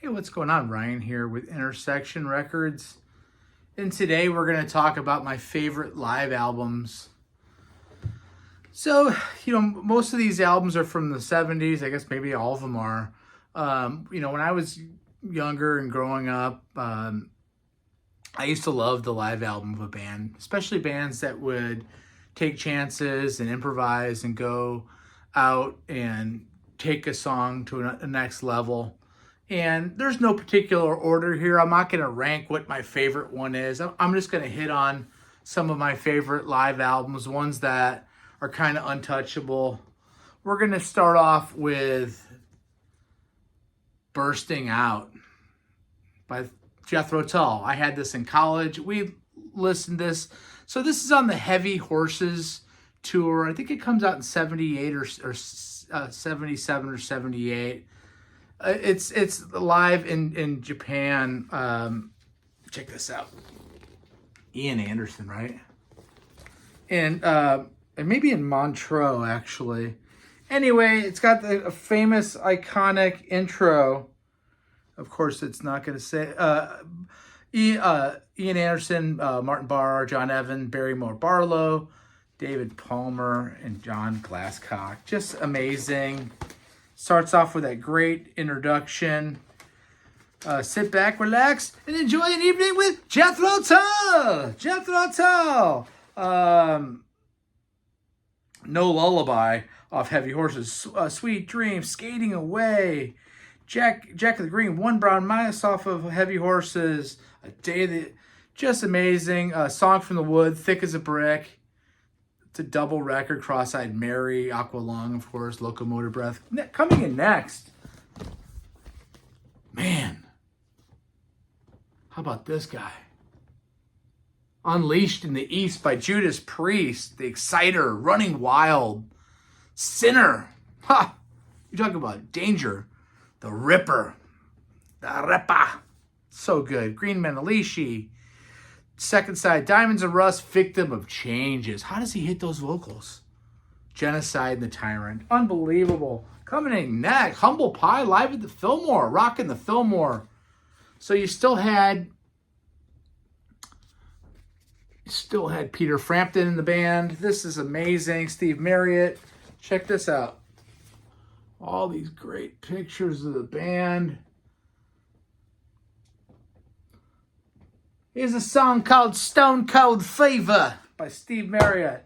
Hey, what's going on? Ryan here with Intersection Records. And today we're going to talk about my favorite live albums. So, most of these albums are from the 70s. I guess maybe all of them are. When I was younger and growing up, I used to love the live album of a band, especially bands that would take chances and improvise and go out and take a song to a next level. And there's no particular order here. I'm not going to rank what my favorite one is. I'm just going to hit on some of my favorite live albums, ones that are kind of untouchable. We're going to start off with Bursting Out by Jethro Tull. I had this in college. We listened to this. So this is on the Heavy Horses tour. I think it comes out in 78 or 77 or 78. It's live in Japan. Check this out. Ian Anderson, right? And maybe in Montreux, actually. Anyway, it's got the famous, iconic intro. Of course, it's not going to say Ian Anderson, Martin Barr, John Evan, Barrymore Barlow, David Palmer, and John Glasscock. Just amazing. Starts off with that great introduction. Sit back, relax, and enjoy an evening with Jethro Tull. Jethro Tull. No Lullaby off Heavy Horses. Sweet Dreams, Skating Away. Jack of the Green, One Brown Mice off of Heavy Horses. A Day That, just amazing. Song from the Wood, Thick as a Brick. It's a double record. Cross-Eyed Mary, Aqualung, of course, Locomotive Breath. Coming in next. Man. How about this guy? Unleashed in the East by Judas Priest. The Exciter, Running Wild. Sinner. Ha! You talk about danger. The Ripper. The Ripper. So good. Green Manalishi. Second side, Diamonds of Rust, Victim of Changes. How does he hit those vocals? Genocide and the Tyrant. Unbelievable. Coming in next, Humble Pie live at the Fillmore. Rocking the Fillmore. So you still had Peter Frampton in the band. This is amazing. Steve Marriott. Check this out. All these great pictures of the band. Here's a song called Stone Cold Fever by Steve Marriott.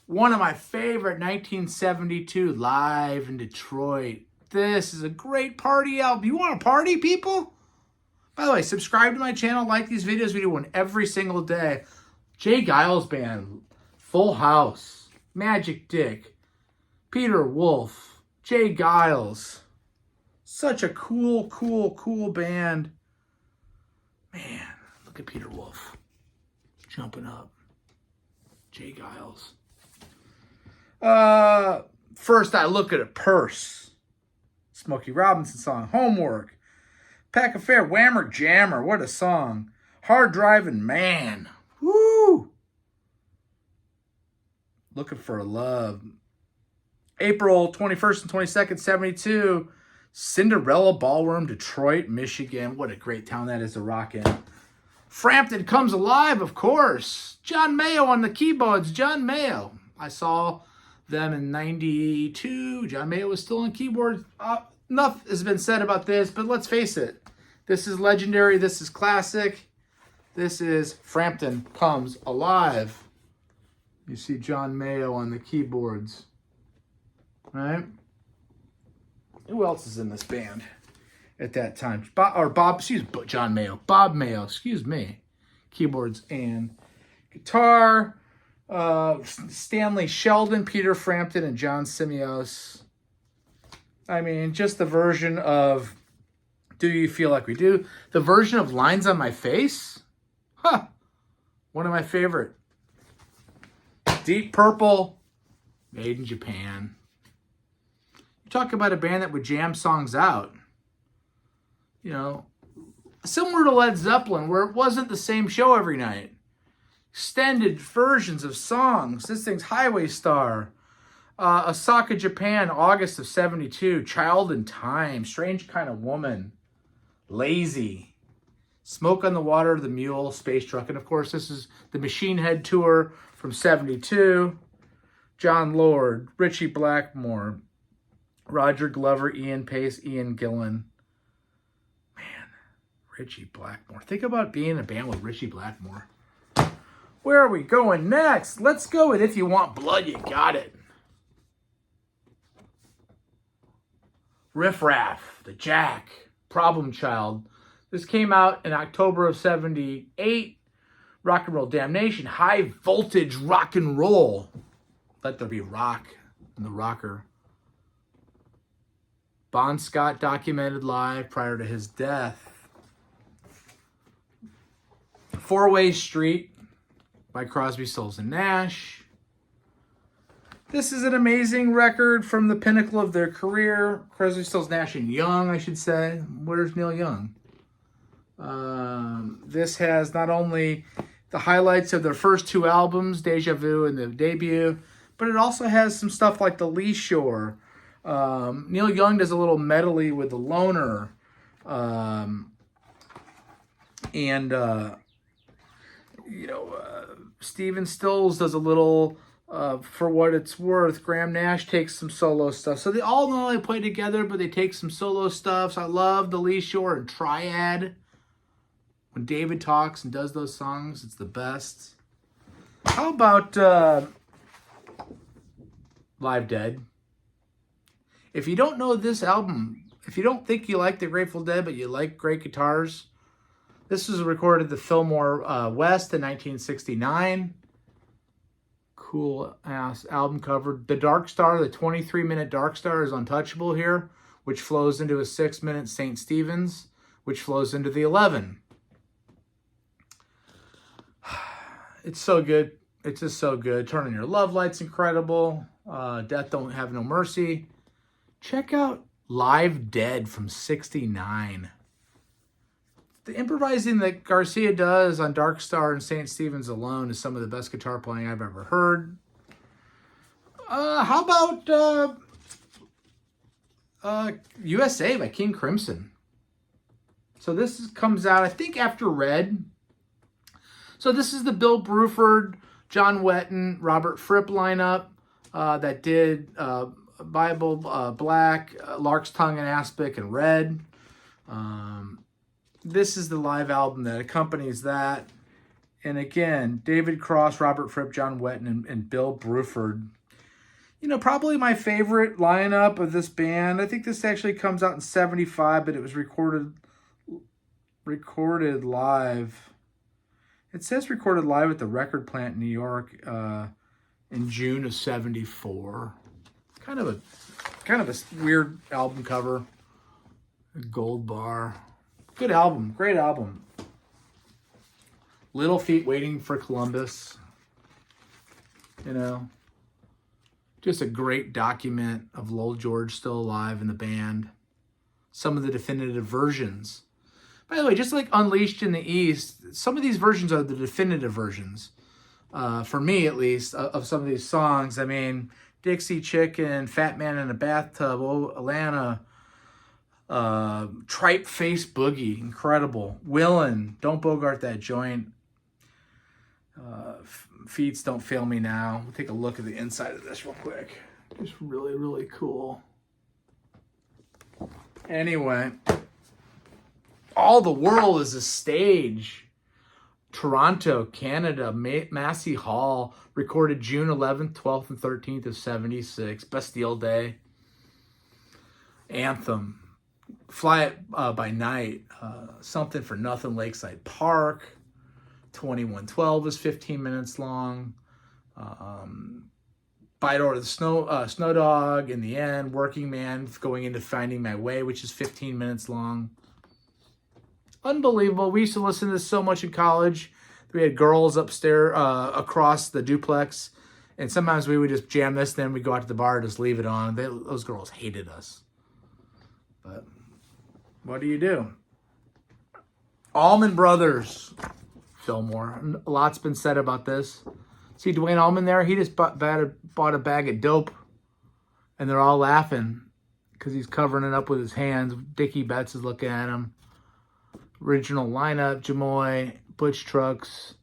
One of my favorite 1972 live in Detroit. This is a great party album. You want to party, people? By the way, subscribe to my channel. Like these videos. We do one every single day. Jay Giles Band. Full House. Magic Dick. Peter Wolf. Jay Giles. Such a cool band. Man. Look at Peter Wolf jumping up. Jay Giles. First I Look at a Purse. Smokey Robinson song. Homework. Pack Affair. Whammer Jammer. What a song. Hard Driving Man. Woo! Looking for Love. April 21st and 22nd, 72. Cinderella Ballroom, Detroit, Michigan. What a great town that is to rock in. Frampton Comes Alive, of course. John Mayo on the keyboards. John Mayo. I saw them in 92. John Mayo was still on keyboards. Enough has been said about this, but let's face it. This is legendary. This is classic. This is Frampton Comes Alive. You see John Mayo on the keyboards. Right? Who else is in this band at that time? John Mayo. Bob Mayo, excuse me. Keyboards and guitar. Stanley Sheldon, Peter Frampton, and John Simios. I mean, just the version of Do You Feel Like We Do? The version of Lines on My Face? Huh. One of my favorite. Deep Purple, Made in Japan. You talk about a band that would jam songs out. Similar to Led Zeppelin, where it wasn't the same show every night. Extended versions of songs. This thing's Highway Star. Osaka, Japan, August of 72. Child in Time. Strange Kind of Woman. Lazy. Smoke on the Water, The Mule, Space Truck. And of course, this is the Machine Head Tour from 72. John Lord, Ritchie Blackmore, Roger Glover, Ian Pace, Ian Gillan. Man, Ritchie Blackmore. Think about being in a band with Ritchie Blackmore. Where are we going next? Let's go with If You Want Blood, You Got It. Riff Raff, The Jack, Problem Child. This came out in October of 78. Rock and Roll Damnation, High Voltage Rock and Roll. Let There Be Rock in the Rocker. Bon Scott documented live prior to his death. Four-Way Street by Crosby, Stills, and Nash. This is an amazing record from the pinnacle of their career. Crosby, Stills, Nash, and Young, I should say. Where's Neil Young? This has not only the highlights of their first two albums, Deja Vu and the debut, but it also has some stuff like The Lee Shore. Neil Young does a little medley with The Loner. Stephen Stills does a little For What It's Worth. Graham Nash takes some solo stuff. So they all not only play together, but they take some solo stuff. So I love The Lee Shore and Triad. When David talks and does those songs, it's the best. How about Live Dead? If you don't know this album, if you don't think you like the Grateful Dead, but you like great guitars, this was recorded at the Fillmore West in 1969. Cool ass album cover. The Dark Star, the 23-minute Dark Star is untouchable here, which flows into a 6-minute St. Stephen's, which flows into the 11. It's so good. It's just so good. Turn On Your Love Light's incredible. Death Don't Have No Mercy. Check out Live Dead from 69. The improvising that Garcia does on Dark Star and St. Stephen's alone is some of the best guitar playing I've ever heard. How about USA by King Crimson? So this comes out, I think, after Red. So this is the Bill Bruford, John Wetton, Robert Fripp lineup that did Bible, Black, Lark's Tongue and Aspic, and Red. This is the live album that accompanies that. And again, David Cross, Robert Fripp, John Wetton, and Bill Bruford. You know, probably my favorite lineup of this band. I think this actually comes out in 75, but it was recorded live. It says recorded live at the Record Plant in New York in June of 74. Kind of a weird album cover. A gold bar. Good album. Great album. Little Feat Waiting for Columbus. You know. Just a great document of Lowell George still alive in the band. Some of the definitive versions. By the way, just like Unleashed in the East, some of these versions are the definitive versions. For me, at least, of some of these songs. I mean, Dixie Chicken, Fat Man in a Bathtub, Atlanta, Tripe Face Boogie, incredible. Willin', Don't Bogart That Joint. Feats Don't Fail Me Now. We'll take a look at the inside of this real quick. It's really, really cool. Anyway, All the World is a Stage. Toronto, Canada, Massey Hall, recorded June 11th, 12th, and 13th of 76. Bastille Day. Anthem. Fly It by Night. Something for Nothing, Lakeside Park. 2112 is 15 minutes long. Bite Over the Snow Dog, In the End. Working Man, Going Into Finding My Way, which is 15 minutes long. Unbelievable. We used to listen to this so much in college. We had girls upstairs across the duplex, and sometimes we would just jam this, then we'd go out to the bar and just leave it on. Those girls hated us. But what do you do? Allman Brothers. Fillmore. A lot's been said about this. See Dwayne Allman there? He just bought a bag of dope, and they're all laughing because he's covering it up with his hands. Dickie Betts is looking at him. Original lineup, Jamoy, Butch Trucks,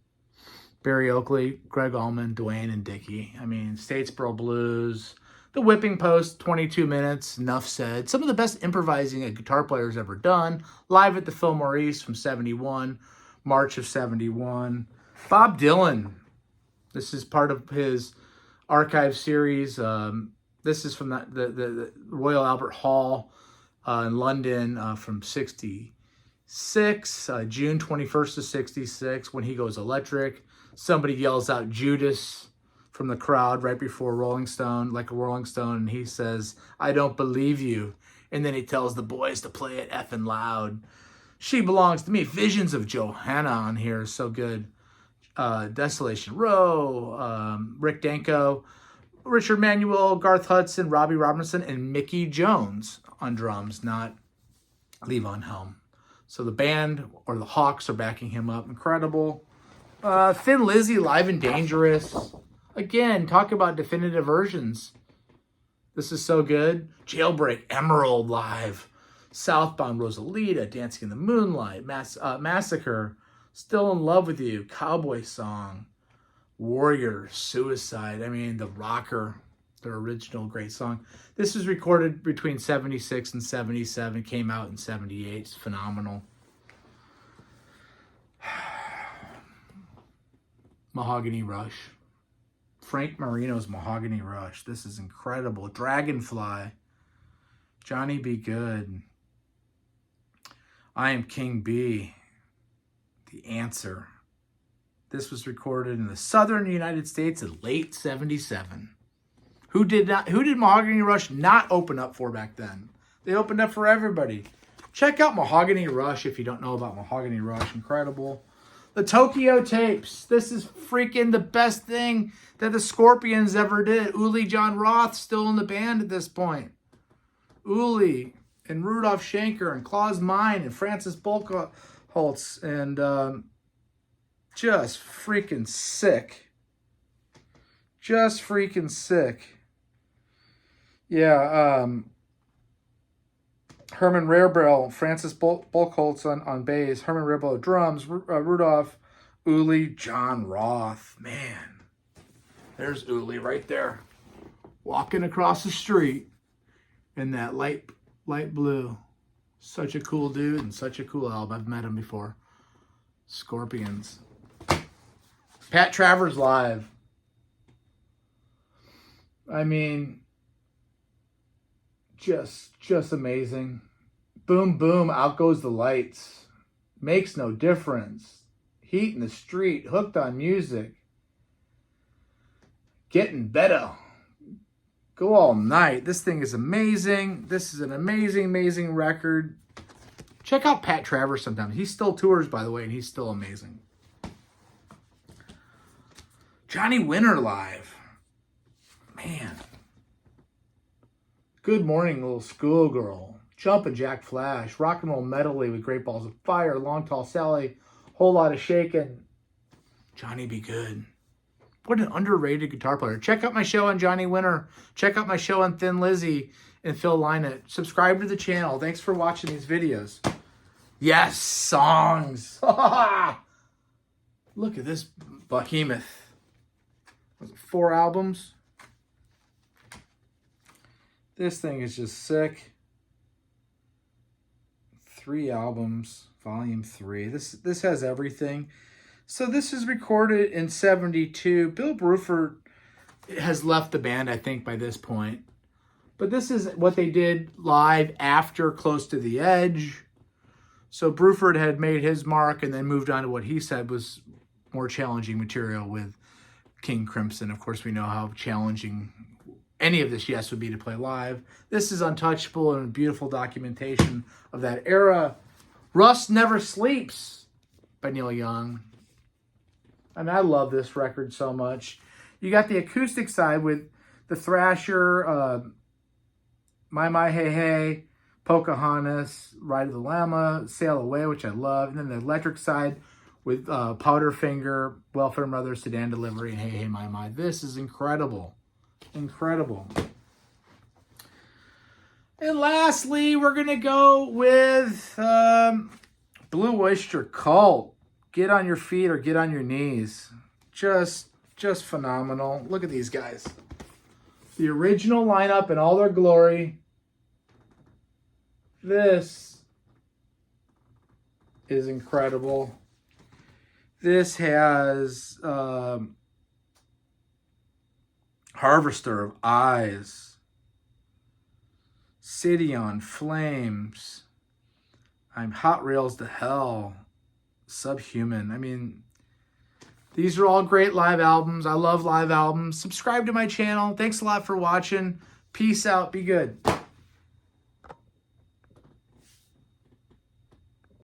Barry Oakley, Greg Allman, Dwayne, and Dickie. I mean, Statesboro Blues, The Whipping Post, 22 minutes, enough said. Some of the best improvising a guitar player's ever done. Live at the Fillmore East from 71, March of 71. Bob Dylan. This is part of his archive series. This is from the Royal Albert Hall in London from 66, June 21st of 66, when he goes electric. Somebody yells out Judas from the crowd right before Rolling Stone, like a Rolling Stone, and he says, "I don't believe you." And then he tells the boys to play it effing loud. She Belongs to Me. Visions of Johanna on here is so good. Desolation Row, Rick Danko, Richard Manuel, Garth Hudson, Robbie Robinson, and Mickey Jones on drums, not Levon Helm. So the band, or the Hawks, are backing him up. Incredible. Thin Lizzy, Live and Dangerous. Again, talk about definitive versions. This is so good. Jailbreak, Emerald live. Southbound, Rosalita, Dancing in the Moonlight, Massacre, Still in Love with You, Cowboy Song, Warrior, Suicide. I mean, The Rocker, their original great song. This was recorded between 76 and 77, came out in 78. It's phenomenal. Mahogany Rush. Frank Marino's Mahogany Rush. This is incredible. Dragonfly. Johnny Be Good. I Am King Bee. The Answer. This was recorded in the southern United States in late 77. Who did Mahogany Rush not open up for back then? They opened up for everybody. Check out Mahogany Rush if you don't know about Mahogany Rush. Incredible. The Tokyo Tapes. This is freaking the best thing that the Scorpions ever did. Uli John Roth still in the band at this point. Uli and Rudolph Schenker and Klaus Meine and Francis Buchholz and just freaking sick. Just freaking sick. Yeah, Herman Rarebell, Francis Buchholz on bass, Herman Rarebell drums, Rudolph, Uli, John Roth. Man, there's Uli right there, walking across the street in that light blue. Such a cool dude and such a cool album. I've met him before. Scorpions. Pat Travers live. I mean, just amazing. Boom, boom, out goes the lights. Makes no difference. Heat in the street, hooked on music. Getting better. Go all night. This thing is amazing. This is an amazing, amazing record. Check out Pat Travers sometime. He still tours, by the way, and he's still amazing. Johnny Winter live. Man. Good Morning Little Schoolgirl. Jumpin' Jack Flash. Rock and Roll Medley with Great Balls of Fire. Long Tall Sally. Whole Lot of Shakin'. Johnny Be Good. What an underrated guitar player. Check out my show on Johnny Winter. Check out my show on Thin Lizzy and Phil Lynott. Subscribe to the channel. Thanks for watching these videos. Yes, songs. Look at this behemoth. Was it 4 albums? This thing is just sick. 3 albums, volume 3. This has everything. So this is recorded in 72. Bill Bruford has left the band, I think, by this point. But this is what they did live after Close to the Edge. So Bruford had made his mark and then moved on to what he said was more challenging material with King Crimson. Of course, we know how challenging any of this, yes, would be to play live. This is untouchable and beautiful documentation of that era. Rust Never Sleeps by Neil Young. I mean, I love this record so much. You got the acoustic side with the Thrasher, My Hey Hey, Pocahontas, Ride of the Llama, Sail Away, which I love. And then the electric side with Powderfinger, Welfare Brothers, Sedan Delivery, and Hey Hey My. This is incredible. Incredible. And lastly, we're going to go with Blue Oyster Cult. Get on your feet or get on your knees. Just phenomenal. Look at these guys. The original lineup in all their glory. This is incredible. This has Harvester of Eyes, City on Flames, I'm Hot Rails to Hell, Subhuman. I mean, these are all great live albums. I love live albums. Subscribe to my channel. Thanks a lot for watching. Peace out. Be good.